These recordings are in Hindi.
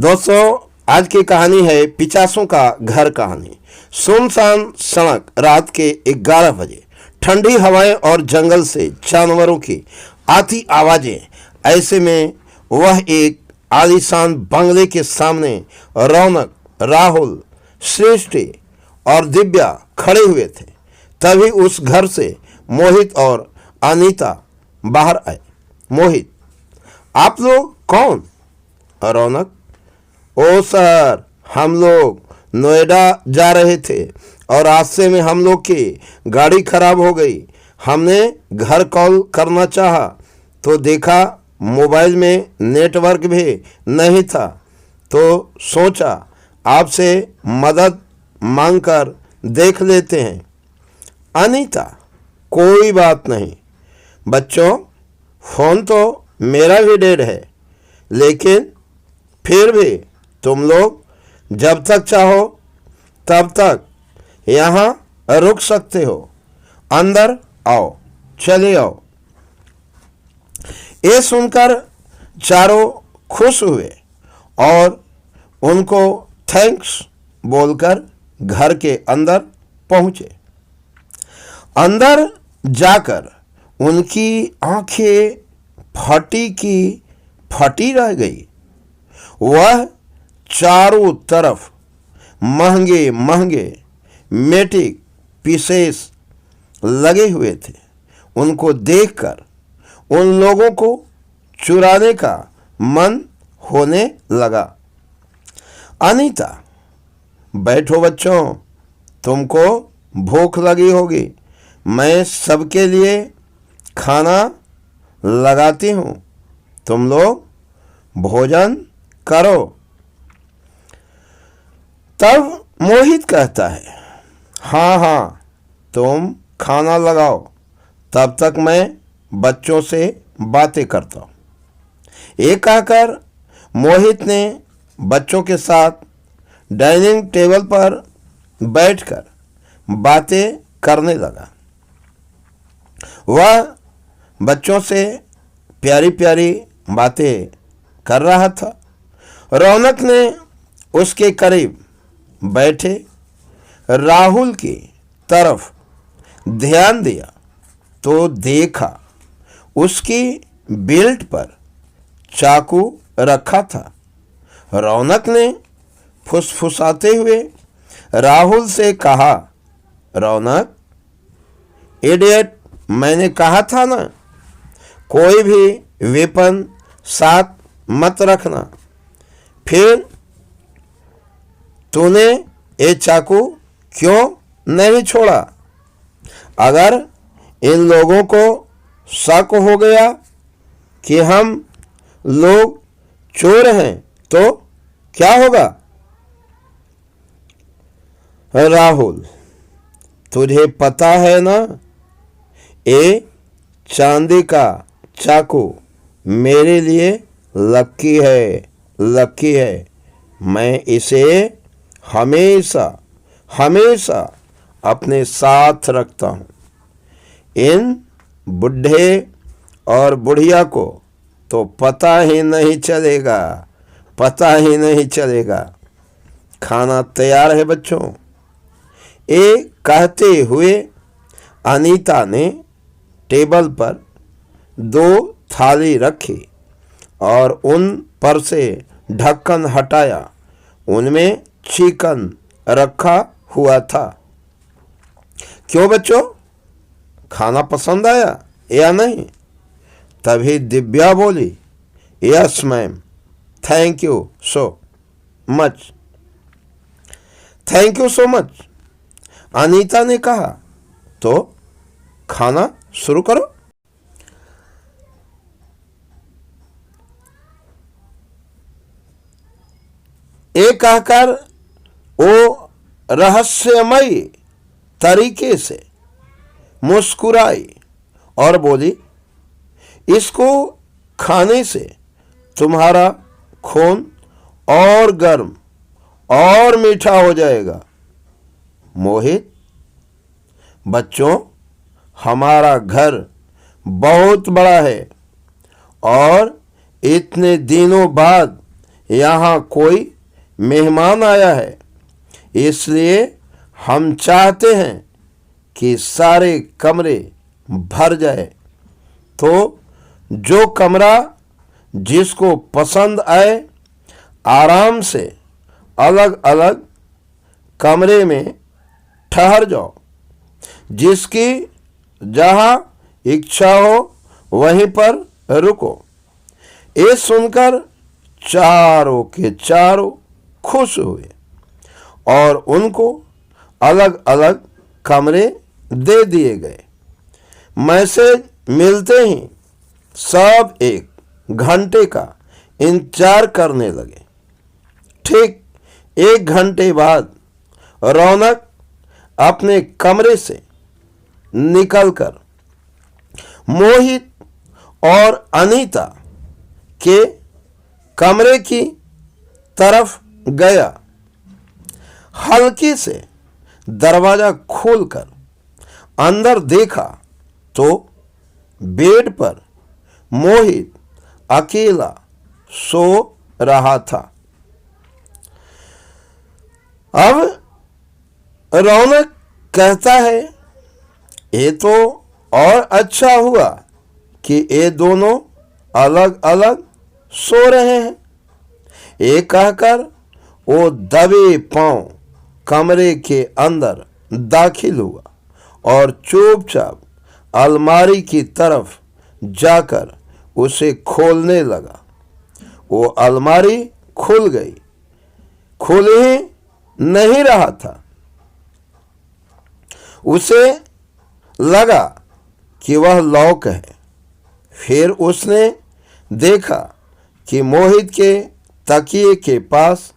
दोस्तों, आज की कहानी है पिचासों का घर कहानी। सुनसान सड़क, रात के 11 बजे, ठंडी हवाएं और जंगल से जानवरों की आती आवाजें। ऐसे में वह एक आलीशान बंगले के सामने रौनक, राहुल, सृष्टि और दिव्या खड़े हुए थे। तभी उस घर से मोहित और अनीता बाहर आए। मोहित, आप लोग कौन? रौनक, ओ सर, हम लोग नोएडा जा रहे थे और रास्ते में हम लोग की गाड़ी खराब हो गई। हमने घर कॉल करना चाहा तो देखा मोबाइल में नेटवर्क भी नहीं था, तो सोचा आपसे मदद मांगकर देख लेते हैं। अनीता, कोई बात नहीं बच्चों, फ़ोन तो मेरा भी डेड है, लेकिन फिर भी तुम लोग जब तक चाहो तब तक यहाँ रुक सकते हो। अंदर आओ, चले आओ। ये सुनकर चारों खुश हुए और उनको थैंक्स बोलकर घर के अंदर पहुँचे। अंदर जाकर उनकी आंखें फटी की फटी रह गई। वह चारों तरफ महंगे महंगे मेटिक पीसेस लगे हुए थे। उनको देखकर उन लोगों को चुराने का मन होने लगा। अनीता, बैठो बच्चों, तुमको भूख लगी होगी, मैं सबके लिए खाना लगाती हूँ, तुम लोग भोजन करो। तब मोहित कहता है, हाँ हाँ, तुम खाना लगाओ, तब तक मैं बच्चों से बातें करता हूँ। ये कहकर मोहित ने बच्चों के साथ डाइनिंग टेबल पर बैठकर बातें करने लगा। वह बच्चों से प्यारी प्यारी बातें कर रहा था। रौनक ने उसके करीब बैठे राहुल की तरफ ध्यान दिया तो देखा उसकी बेल्ट पर चाकू रखा था। रौनक ने फुसफुसाते हुए राहुल से कहा, रौनक, इडियट, मैंने कहा था ना, कोई भी वेपन साथ मत रखना। फिर तूने ये चाकू क्यों नहीं छोड़ा? अगर इन लोगों को शक हो गया कि हम लोग चोर हैं तो क्या होगा? राहुल, तुझे पता है ना, ये चांदी का चाकू मेरे लिए लकी है, लकी है। मैं इसे हमेशा हमेशा अपने साथ रखता हूँ। इन बुढ़े और बुढ़िया को तो पता ही नहीं चलेगा, पता ही नहीं चलेगा। खाना तैयार है बच्चों। ये कहते हुए अनीता ने टेबल पर 2 थाली रखी और उन पर से ढक्कन हटाया। उनमें चिकन रखा हुआ था। क्यों बच्चों, खाना पसंद आया या नहीं? तभी दिव्या बोली, yes ma'am, thank you so much, thank you so much. Anita ने कहा, तो खाना शुरू करो। ये कहकर वो रहस्यमय तरीके से मुस्कुराई और बोली, इसको खाने से तुम्हारा खून और गर्म और मीठा हो जाएगा। मोहित, बच्चों, हमारा घर बहुत बड़ा है और इतने दिनों बाद यहाँ कोई मेहमान आया है, इसलिए हम चाहते हैं कि सारे कमरे भर जाए। तो जो कमरा जिसको पसंद आए आराम से अलग अलग कमरे में ठहर जाओ। जिसकी जहाँ इच्छा हो वहीं पर रुको। ये सुनकर चारों के चारों खुश हुए और उनको अलग अलग कमरे दे दिए गए। मैसेज मिलते ही सब 1 घंटे का इंतजार करने लगे। ठीक 1 घंटे बाद रौनक अपने कमरे से निकलकर मोहित और अनीता के कमरे की तरफ गया। हल्के से दरवाजा खोलकर अंदर देखा तो बेड पर मोहित अकेला सो रहा था। अब रौनक कहता है, ये तो और अच्छा हुआ कि ये दोनों अलग अलग सो रहे हैं। ये कहकर वो दबे पांव कमरे के अंदर दाखिल हुआ और चुपचाप अलमारी की तरफ जाकर उसे खोलने लगा। वो अलमारी खुल गई, खुल ही नहीं रहा था। उसे लगा कि वह लॉक है। फिर उसने देखा कि मोहित के तकिए के पास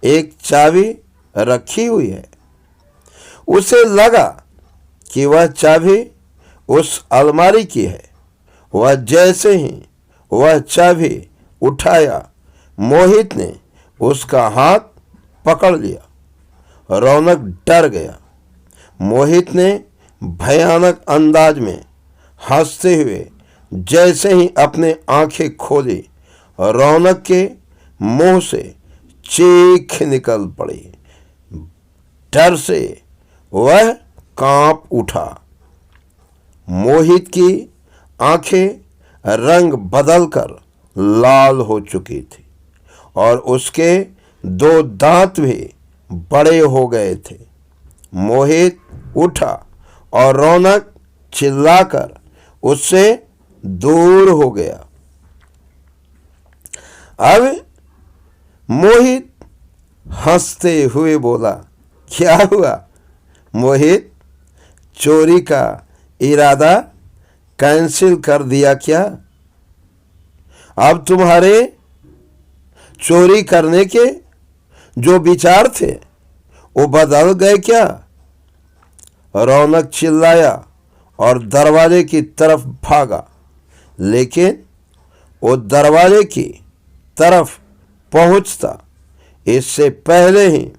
एक चाबी रखी हुई है। उसे लगा कि वह चाबी उस अलमारी की है। वह जैसे ही वह चाबी उठाया, मोहित ने उसका हाथ पकड़ लिया। रौनक डर गया। मोहित ने भयानक अंदाज में हंसते हुए जैसे ही अपने आंखें खोली, रौनक के मुंह से चीख निकल पड़ी। डर से वह कांप उठा। मोहित की आंखें रंग बदलकर लाल हो चुकी थी और उसके 2 दांत भी बड़े हो गए थे। मोहित उठा और रौनक चिल्लाकर उससे दूर हो गया। अब मोहित हंसते हुए बोला, क्या हुआ मोहित, चोरी का इरादा कैंसिल कर दिया क्या? अब तुम्हारे चोरी करने के जो विचार थे वो बदल गए क्या? रौनक चिल्लाया और दरवाजे की तरफ भागा, लेकिन वो दरवाजे की तरफ पहुंचता इससे पहले ही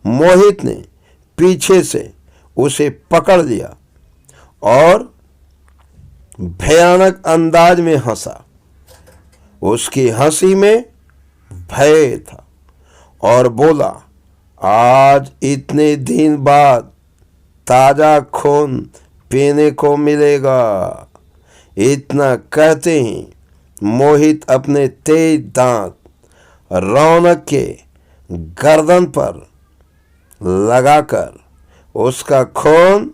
मोहित ने पीछे से उसे पकड़ लिया और भयानक अंदाज में हंसा। उसकी हंसी में भय था और बोला, आज इतने दिन बाद ताजा खून पीने को मिलेगा। इतना कहते ही मोहित अपने तेज दांत रौनक के गर्दन पर लगाकर उसका खून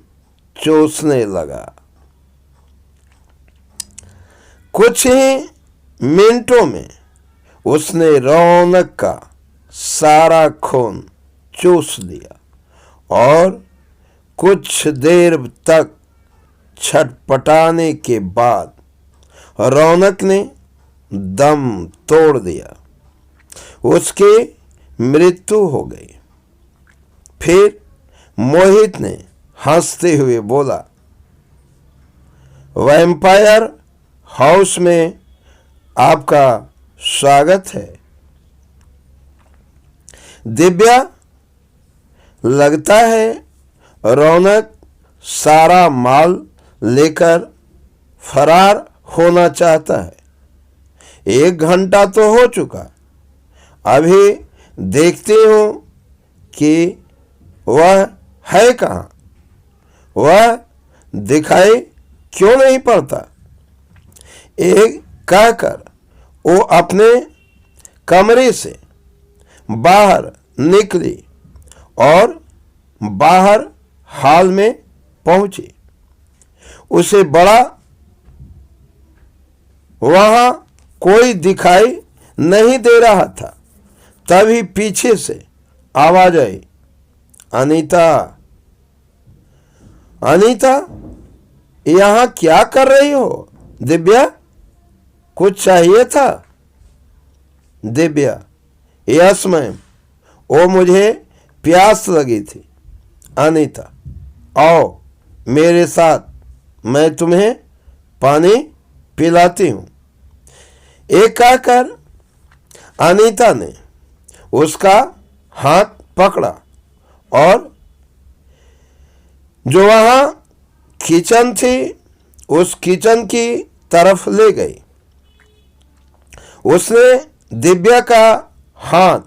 चूसने लगा। कुछ ही मिनटों में उसने रौनक का सारा खून चूस लिया और कुछ देर तक छटपटाने के बाद रौनक ने दम तोड़ दिया। उसकी मृत्यु हो गई। फिर मोहित ने हंसते हुए बोला, वैम्पायर हाउस में आपका स्वागत है। दिव्या, लगता है रौनक सारा माल लेकर फरार होना चाहता है। 1 घंटा तो हो चुका, अभी देखती हूँ कि वह है कहाँ, वह दिखाई क्यों नहीं पड़ता। एक कहकर वो अपने कमरे से बाहर निकली और बाहर हाल में पहुंची। उसे बड़ा वहां कोई दिखाई नहीं दे रहा था। तभी पीछे से आवाज आई, अनीता, अनीता, यहां क्या कर रही हो? दिव्या, कुछ चाहिए था? दिव्या, यस मैम, वो मुझे प्यास लगी थी। अनीता, आओ मेरे साथ, मैं तुम्हें पानी पिलाती हूँ। एक कहकर अनीता ने उसका हाथ पकड़ा और जो वहाँ किचन थी उस किचन की तरफ ले गई। उसने दिव्या का हाथ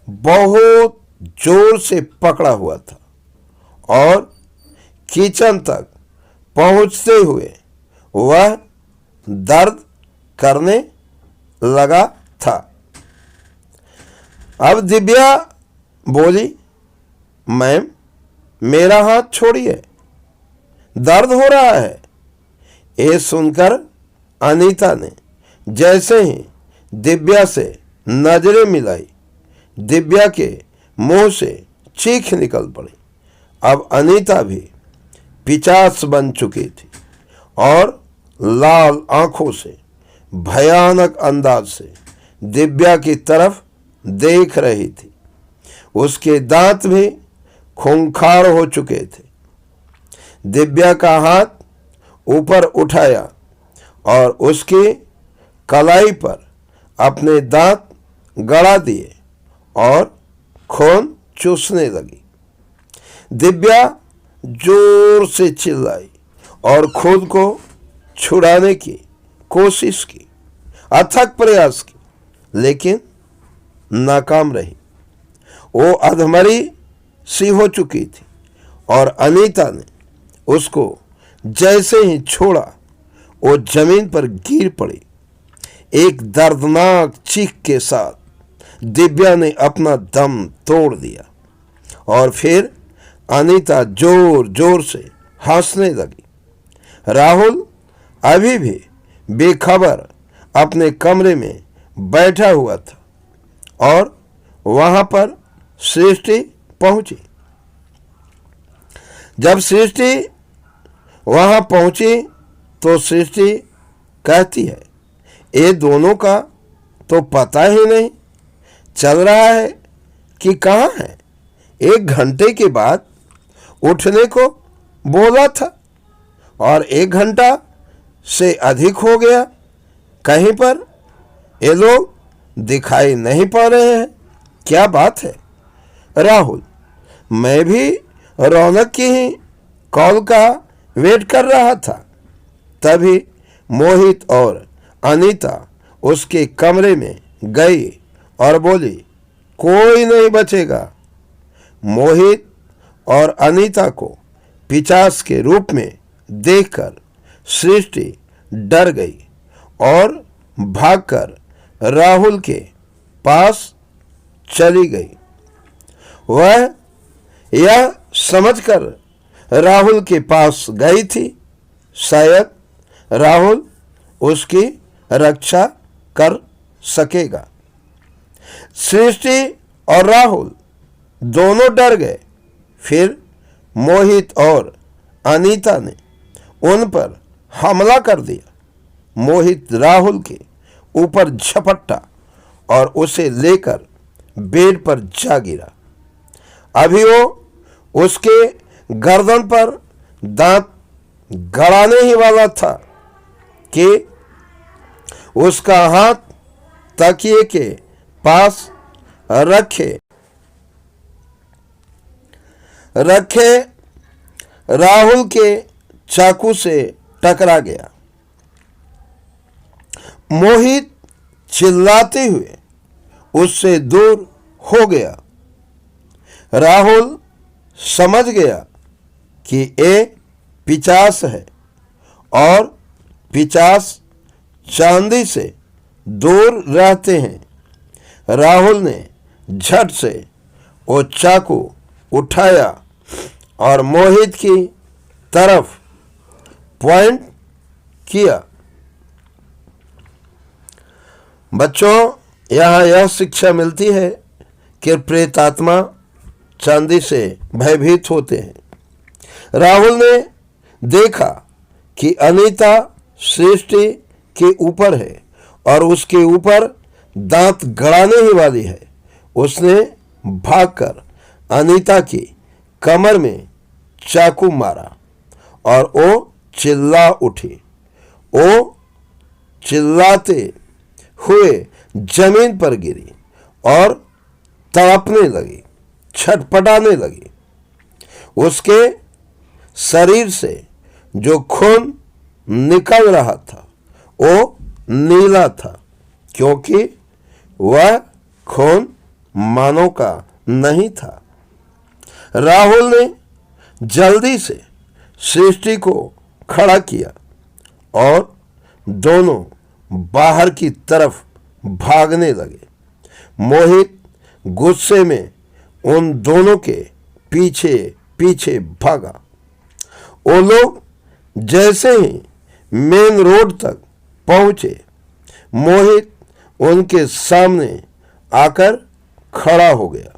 बहुत जोर से पकड़ा हुआ था और किचन तक पहुंचते हुए वह दर्द करने लगा था। अब दिव्या बोली, मैम, मेरा हाथ छोड़िए, दर्द हो रहा है। ये सुनकर अनीता ने जैसे ही दिव्या से नजरें मिलाई, दिव्या के मुंह से चीख निकल पड़ी। अब अनीता भी पिचास बन चुकी थी और लाल आंखों से भयानक अंदाज से दिव्या की तरफ देख रही थी। उसके दांत भी खूंखार हो चुके थे। दिव्या का हाथ ऊपर उठाया और उसकी कलाई पर अपने दांत गड़ा दिए और खून चूसने लगी। दिव्या जोर से चिल्लाई और खुद को छुड़ाने की कोशिश की, अथक प्रयास की, लेकिन नाकाम रही। वो अधमरी सी हो चुकी थी और अनीता ने उसको जैसे ही छोड़ा वो जमीन पर गिर पड़ी। एक दर्दनाक चीख के साथ दिव्या ने अपना दम तोड़ दिया और फिर अनीता जोर जोर से हंसने लगी। राहुल अभी भी बेखबर अपने कमरे में बैठा हुआ था और वहां पर सृष्टि पहुंची। जब सृष्टि वहां पहुंची तो सृष्टि कहती है, ये दोनों का तो पता ही नहीं चल रहा है कि कहाँ है। 1 घंटे के बाद उठने को बोला था और 1 घंटा से अधिक हो गया, कहीं पर ये लोग दिखाई नहीं पा रहे हैं। क्या बात है? राहुल, मैं भी रौनक की ही कॉल का वेट कर रहा था। तभी मोहित और अनीता उसके कमरे में गई और बोली, कोई नहीं बचेगा। मोहित और अनीता को पिशाच के रूप में देखकर सृष्टि डर गई और भागकर राहुल के पास चली गई। वह यह समझकर राहुल के पास गई थी शायद राहुल उसकी रक्षा कर सकेगा। सृष्टि और राहुल दोनों डर गए। फिर मोहित और अनीता ने उन पर हमला कर दिया। मोहित राहुल के ऊपर झपटा और उसे लेकर बेड पर जा गिरा। अभी वो उसके गर्दन पर दांत गड़ाने ही वाला था कि उसका हाथ तकिए के पास रखे राहुल के चाकू से टकरा गया। मोहित चिल्लाते हुए उससे दूर हो गया। राहुल समझ गया कि ये पिशाच है और पिशाच चांदी से दूर रहते हैं। राहुल ने झट से वो चाकू उठाया और मोहित की तरफ पॉइंट किया। बच्चों, यहाँ यह शिक्षा मिलती है कि प्रेतात्मा चांदी से भयभीत होते हैं। राहुल ने देखा कि अनीता सृष्टि के ऊपर है और उसके ऊपर दांत गड़ाने ही वाली है। उसने भागकर अनीता की कमर में चाकू मारा और वो चिल्ला उठी। वो चिल्लाते हुए जमीन पर गिरी और तड़पने लगी, छटपटाने लगी। उसके शरीर से जो खून निकल रहा था वो नीला था, क्योंकि वह खून मानव का नहीं था। राहुल ने जल्दी से सृष्टि को खड़ा किया और दोनों बाहर की तरफ भागने लगे। मोहित गुस्से में उन दोनों के पीछे पीछे भागा। वो लोग जैसे ही मेन रोड तक पहुंचे, मोहित उनके सामने आकर खड़ा हो गया।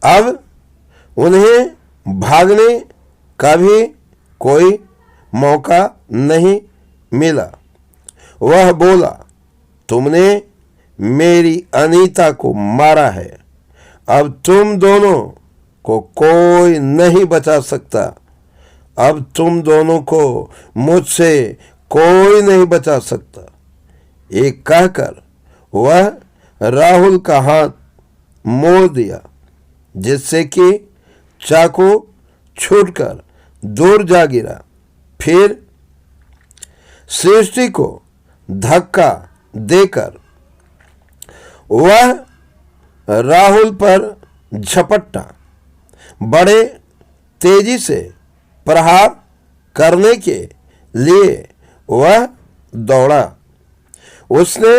अब उन्हें भागने का भी कोई मौका नहीं मिला। वह बोला, तुमने मेरी अनीता को मारा है, अब तुम दोनों को कोई नहीं बचा सकता। अब तुम दोनों को मुझसे कोई नहीं बचा सकता। ये कहकर वह राहुल का हाथ मोड़ दिया, जिससे कि चाकू छूटकर दूर जा गिरा। फिर सृष्टि को धक्का देकर वह राहुल पर झपटा। बड़े तेजी से प्रहार करने के लिए वह दौड़ा। उसने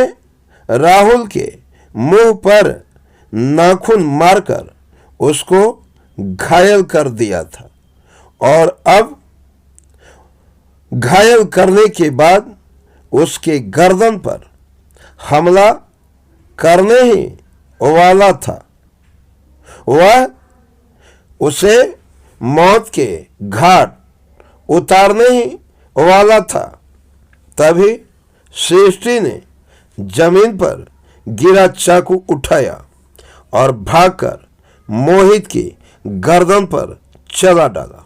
राहुल के मुंह पर नाखून मारकर उसको घायल कर दिया था और अब घायल करने के बाद उसके गर्दन पर हमला करने ही वाला था। वह उसे मौत के घाट उतारने ही वाला था। तभी सृष्टि ने जमीन पर गिरा चाकू उठाया और भागकर मोहित की गर्दन पर चला डाला,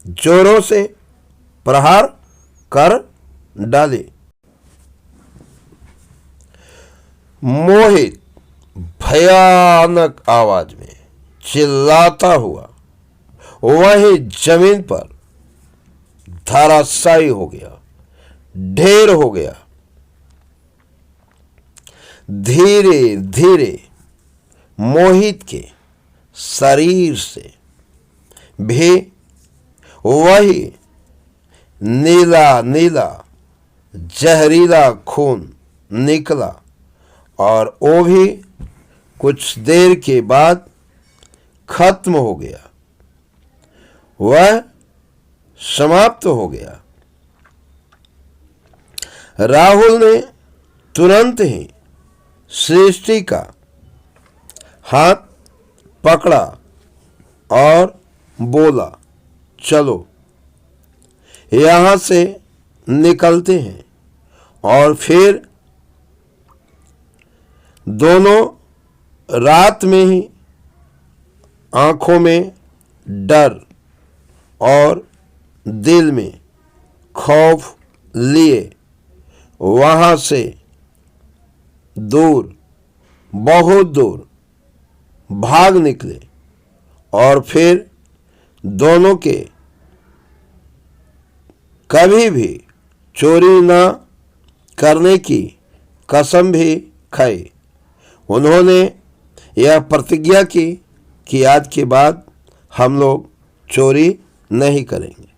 जोरों से प्रहार कर डाले। मोहित भयानक आवाज में चिल्लाता हुआ वहीं जमीन पर धराशायी हो गया, ढेर हो गया। धीरे धीरे मोहित के शरीर से भी वही नीला नीला जहरीला खून निकला और वो भी कुछ देर के बाद खत्म हो गया। वह समाप्त हो गया। राहुल ने तुरंत ही सृष्टि का हाथ पकड़ा और बोला, चलो यहां से निकलते हैं। और फिर दोनों रात में ही आंखों में डर और दिल में खौफ लिए वहां से दूर, बहुत दूर भाग निकले और फिर दोनों के कभी भी चोरी न करने की कसम भी खाए। उन्होंने यह प्रतिज्ञा की कि आज के बाद हम लोग चोरी नहीं करेंगे।